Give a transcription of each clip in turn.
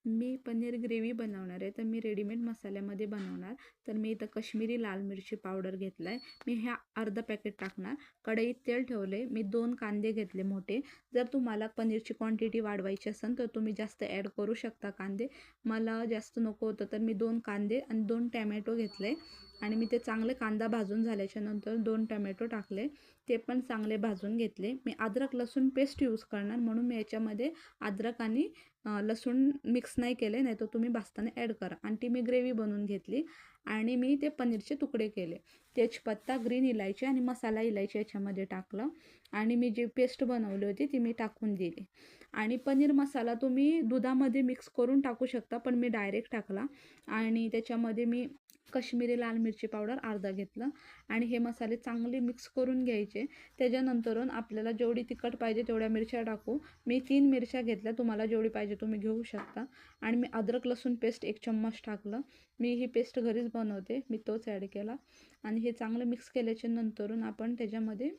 मी paneer gravy बनवणार आहे, तर मी रेडीमेड मसाल्यामध्ये बनवणार. तर मी इथं कश्मीरी लाल मिरची पावडर घेतला आहे. मी ह्या अर्धा पॅकेट टाकणार. कढईत तेल ठेवले. मी 2 कांदे घेतले मोठे. जर तुम्हाला पनीरची क्वांटिटी वाढवायची असेल तर तुम्ही जास्त ॲड करू शकता कांदे. मला जास्त नको होतं तर मी 2 कांदे आणि 2 टॅमॅटो घेतले आणि मी ते चांगले कांदा भाजून झाल्याच्यानंतर 2 टॅमॅटो टाकले. ते पण चांगले भाजून घेतले. मी अद्रक लसूण पेस्ट यूज करणार म्हणून मी याच्यामध्ये अद्रक आणि लसूण मिक्स नाही केले, नाही तर तुम्ही भाजताना ॲड करा. आणि ती मी ग्रेव्ही बनवून घेतली आणि मी ते पनीरचे तुकडे केले. तेजपत्ता, ग्रीन इलायची आणि मसाला इलायची याच्यामध्ये टाकलं आणि मी जी पेस्ट बनवली होती ती मी टाकून दिली. आणि पनीर मसाला तुम्ही दुधामध्ये मिक्स करून टाकू शकता, पण मी डायरेक्ट टाकला. आणि त्याच्यामध्ये मी कश्मीरी लाल मिरची पावडर अर्धा घेतलं आणि हे मसाले चांगले मिक्स करून घ्यायचे. त्याच्यानंतरून आपल्याला जेवढी तिखट पाहिजे तेवढ्या मिरच्या टाकू. मी 3 मिरच्या घेतल्या, तुम्हाला जेवढी पाहिजे तुम्ही घेऊ शकता. आणि मी अद्रक लसूण पेस्ट 1 चम्मच टाकलं. मी ही पेस्ट घरीच बनवते, मी तोच ॲड केला. आणि हे चांगलं मिक्स केल्याच्या नंतरून आपण त्याच्यामध्ये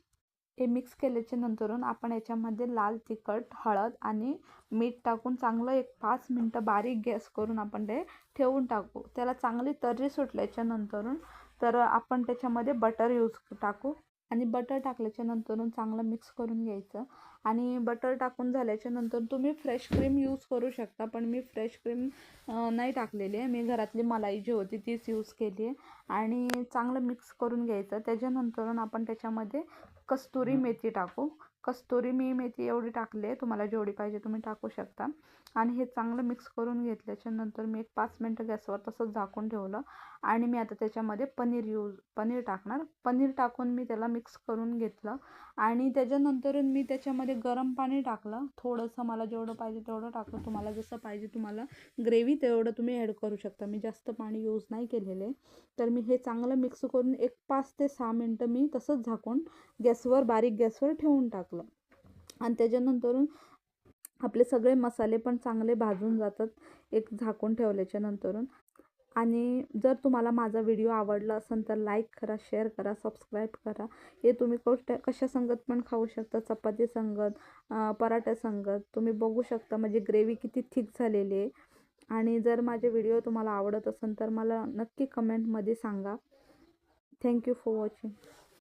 याच्यामध्ये लाल तिखट, हळद आणि मीठ टाकून चांगलं एक 5 मिनटं बारीक गॅस करून आपण ते ठेवून टाकू. त्याला चांगली तर्री सुटल्याच्या नंतरून तर आपण त्याच्यामध्ये बटर टाकू आणि बटर टाकल्याच्या नंतरून चांगलं मिक्स करून घ्यायचं. आणि बटर टाकून झाल्याच्या नंतर तुम्ही फ्रेश क्रीम यूज करू शकता, पण मी फ्रेश क्रीम नाही टाकलेली आहे. मी घरातली मलाई जी होती तीच यूज केली आहे. आणि चांगलं मिक्स करून घ्यायचं. त्याच्यानंतरून आपण त्याच्यामध्ये कस्तुरी मेथी टाकू. कस्तुरी मेथी एवढी टाकली आहे, तुम्हाला जेवढी पाहिजे तुम्ही टाकू शकता. आणि हे चांगलं मिक्स करून घेतल्याच्या नंतर मी एक 5 मिनटं गॅसवर तसंच झाकून ठेवलं. आणि मी आता त्याच्यामध्ये पनीर टाकणार. पनीर टाकून मी त्याला मिक्स करून घेतलं. आणि त्याच्यानंतरून मी त्याच्यामध्ये गरम पाणी टाकलं. थोडंसं मला जेवढं पाहिजे तेवढं टाकलं. तुम्हाला जसं पाहिजे तुम्हाला ग्रेव्ही तेवढं तुम्ही ॲड करू शकता. मी जास्त पाणी यूज नाही केलेलं आहे. तर मी हे चांगलं मिक्स करून एक 5 ते 6 मिनटं मी तसंच झाकून बारीक गॅसवर ठेवून टाकलं. आणि त्याच्यानंतरून आपले सगळे मसाले पण चांगले भाजून जातात एक झाकून ठेवल्याच्या नंतरून. आणि जर तुम्हाला माझा व्हिडिओ आवडला असेल तर लाईक करा, शेअर करा, सबस्क्राईब करा. हे तुम्ही कशा संगत पण खाऊ शकता, चपाती संगत, पराठ्या संगत. तुम्ही बघू शकता म्हणजे ग्रेव्ही किती थिक झालेली आहे. आणि जर माझे व्हिडिओ तुम्हाला आवडत असेल तर मला नक्की कमेंटमध्ये सांगा. Thank you for watching.